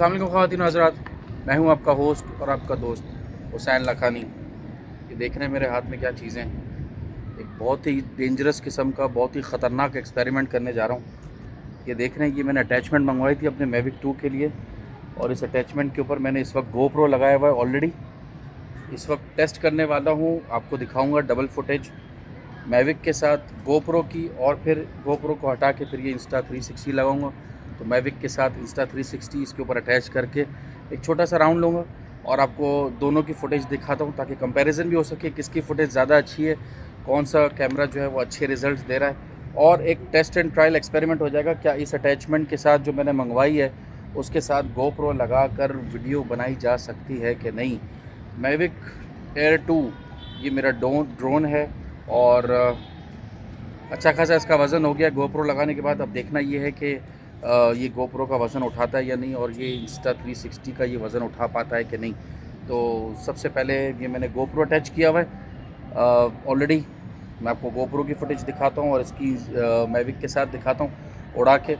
अस्सलाम वालेकुम ख़वातीन हज़रात, मैं हूं आपका होस्ट और आपका दोस्त हुसैन लखानी। ये देख रहे हैं मेरे हाथ में क्या चीज़ें हैं। एक बहुत ही डेंजरस किस्म का बहुत ही ख़तरनाक एक्सपेरिमेंट करने जा रहा हूं। ये देख रहे हैं, ये मैंने अटैचमेंट मंगवाई थी अपने मैविक 2 के लिए और इस अटैचमेंट के ऊपर मैंने इस वक्त GoPro लगाया हुआ है ऑलरेडी। इस वक्त टेस्ट करने वाला हूँ, आपको दिखाऊँगा डबल फुटेज मैविक के साथ GoPro की, और फिर GoPro को हटा के फिर ये Insta360 लगाऊंगा। तो मैविक के साथ Insta360 इसके ऊपर अटैच करके एक छोटा सा राउंड लूँगा और आपको दोनों की फ़ुटेज दिखाता हूँ ताकि कंपैरिजन भी हो सके किसकी फ़ुटेज ज़्यादा अच्छी है, कौन सा कैमरा जो है वो अच्छे रिज़ल्ट्स दे रहा है, और एक टेस्ट एंड ट्रायल एक्सपेरिमेंट हो जाएगा क्या इस अटैचमेंट के साथ जो मैंने मंगवाई है उसके साथ GoPro लगा कर वीडियो बनाई जा सकती है कि नहीं। मैविक एयर 2 ये मेरा ड्रोन है और अच्छा खासा इसका वज़न हो गया GoPro लगाने के बाद। अब देखना ये है कि ये GoPro का वज़न उठाता है या नहीं, और ये Insta360 का ये वज़न उठा पाता है कि नहीं। तो सबसे पहले ये मैंने GoPro अटैच किया हुआ है ऑलरेडी। मैं आपको GoPro की फ़ुटेज दिखाता हूँ और इसकी मैविक के साथ दिखाता हूँ उड़ा के।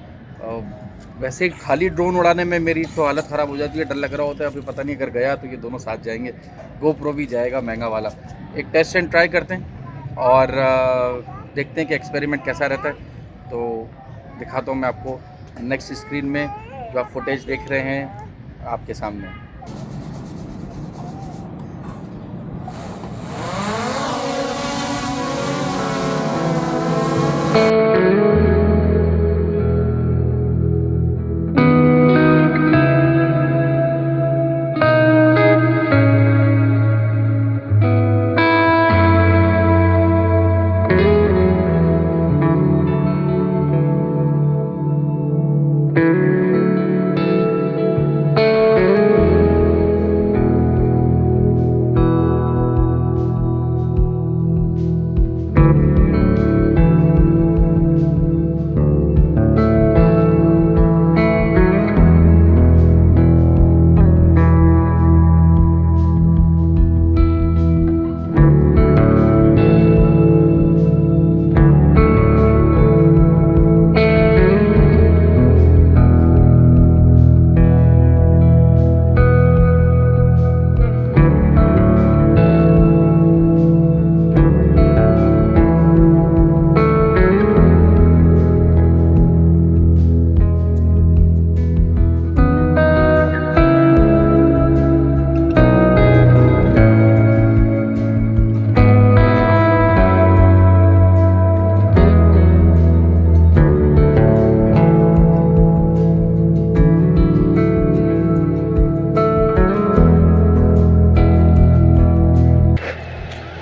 वैसे खाली ड्रोन उड़ाने में मेरी तो हालत ख़राब हो जाती है, डर लग रहा होता है। अभी पता नहीं अगर गया तो ये दोनों साथ जाएंगे, GoPro भी जाएगा महंगा वाला। एक टेस्ट एंड ट्राई करते हैं और देखते हैं कि एक्सपेरिमेंट कैसा रहता है। तो दिखाता हूँ मैं आपको नेक्स्ट स्क्रीन में जो आप फुटेज देख रहे हैं आपके सामने।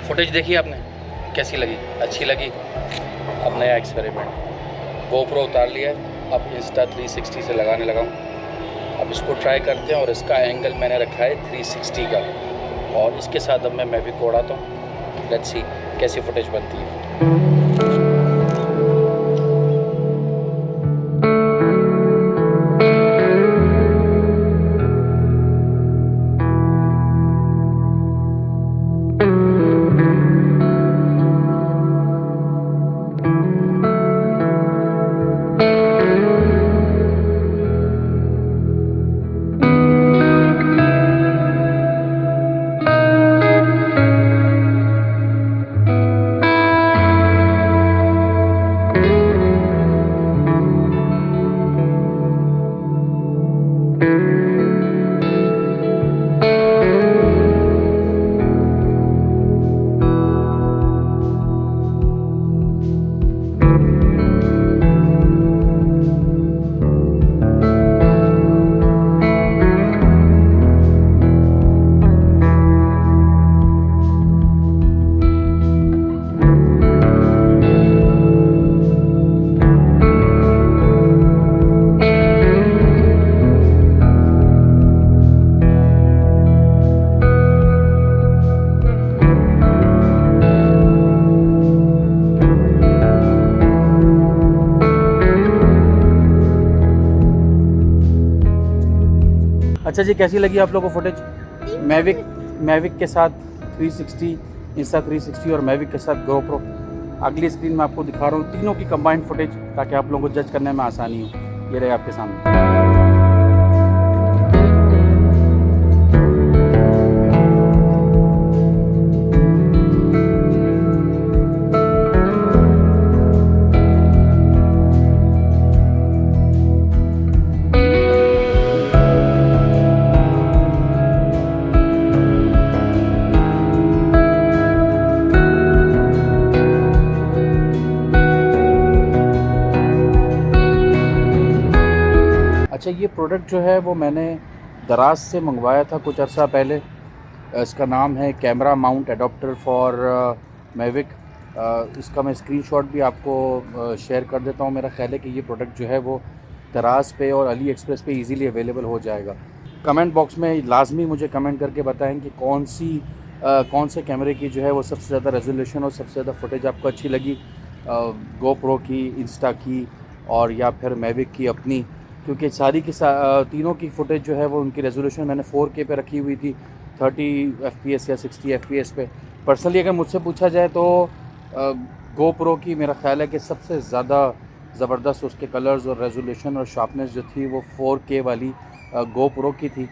फुटेज देखी आपने, कैसी लगी? अच्छी लगी? अब नया एक्सपेरिमेंट GoPro उतार लिया है, अब Insta360 से लगाने लगा हूँ। अब इसको ट्राई करते हैं और इसका एंगल मैंने रखा है 360 का, और इसके साथ अब मैं मैविक को उड़ाता हूँ। लेट्स सी कैसी फुटेज बनती है। अच्छा जी, कैसी लगी आप लोगों को फुटेज मैविक के साथ 360, Insta360 और मैविक के साथ GoPro? अगली स्क्रीन में आपको दिखा रहा हूँ तीनों की कंबाइंड फुटेज ताकि आप लोगों को जज करने में आसानी हो। ये रहे आपके सामने। अच्छा, ये प्रोडक्ट जो है वो मैंने दराज से मंगवाया था कुछ अर्सा पहले। इसका नाम है camera mount adapter for Mavic. इसका मैं स्क्रीनशॉट भी आपको शेयर कर देता हूँ। मेरा ख्याल है कि ये प्रोडक्ट जो है वो दराज पे और अली एक्सप्रेस पे इजीली अवेलेबल हो जाएगा। कमेंट बॉक्स में लाजमी मुझे कमेंट करके बताएं कि कौन से कैमरे की जो है वो सबसे ज़्यादा रेजोल्यूशन और सबसे ज़्यादा फुटेज आपको अच्छी लगी, गोप्रो की, इंस्टा की और या फिर मैविक की अपनी। क्योंकि तीनों की फुटेज जो है वो उनकी रेजोल्यूशन मैंने 4K पे रखी हुई थी, 30 FPS या 60 FPS पे। पर्सनली अगर मुझसे पूछा जाए तो गोप्रो की मेरा ख्याल है कि सबसे ज़्यादा ज़बरदस्त उसके कलर्स और रेजोल्यूशन और शार्पनेस जो थी वो 4K वाली गोप्रो की थी।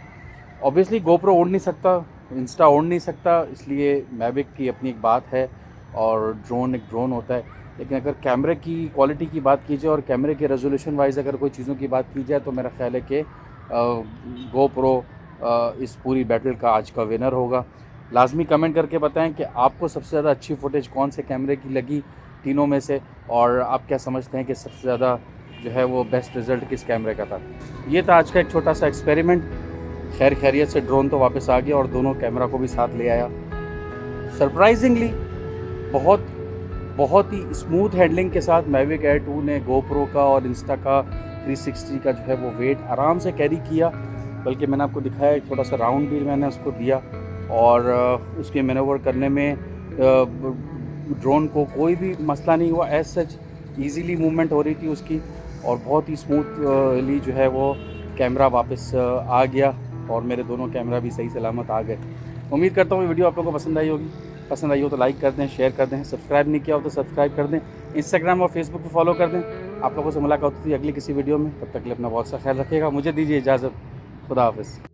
ऑब्वियसली गोप्रो उड़ नहीं सकता, इंस्टा उड़ नहीं सकता, इसलिए मैविक की अपनी एक बात है और ड्रोन एक ड्रोन होता है। लेकिन अगर कैमरे की क्वालिटी की बात की जाए और कैमरे के रेजोल्यूशन वाइज अगर कोई चीज़ों की बात की जाए तो मेरा ख्याल है कि गोप्रो इस पूरी बैटल का आज का विनर होगा। लाजमी कमेंट करके बताएं कि आपको सबसे ज़्यादा अच्छी फुटेज कौन से कैमरे की लगी तीनों में से, और आप क्या समझते हैं कि सबसे ज़्यादा जो है वो बेस्ट रिज़ल्ट किस कैमरे का था। ये था आज का एक छोटा सा एक्सपेरिमेंट। खैर खैरियत से ड्रोन तो वापस आ गया और दोनों कैमरा को भी साथ ले आया। सरप्राइजिंगली बहुत ही स्मूथ हैंडलिंग के साथ मैविक एयर 2 ने गोप्रो का और इंस्टा का 360 का जो है वो वेट आराम से कैरी किया। बल्कि मैंने आपको दिखाया एक थोड़ा सा राउंड भी मैंने उसको दिया और उसके मैनोवर करने में ड्रोन को कोई भी मसला नहीं हुआ। एज सच ईज़िली मूवमेंट हो रही थी उसकी और बहुत ही स्मूथली जो है वो कैमरा वापस आ गया और मेरे दोनों कैमरा भी सही सलामत आ गए। उम्मीद करता हूँ ये वीडियो आप लोगों को पसंद आई होगी। पसंद आई हो तो लाइक कर दें, शेयर कर दें, सब्सक्राइब नहीं किया हो तो सब्सक्राइब कर दें, इंस्टाग्राम और फेसबुक पे फॉलो कर दें। आप लोगों से मुलाकात होती है अगली किसी वीडियो में, तब तक के लिए अपना बहुत सा ख्याल रखिएगा। मुझे दीजिए इजाज़त, खुदा हाफ़िज़।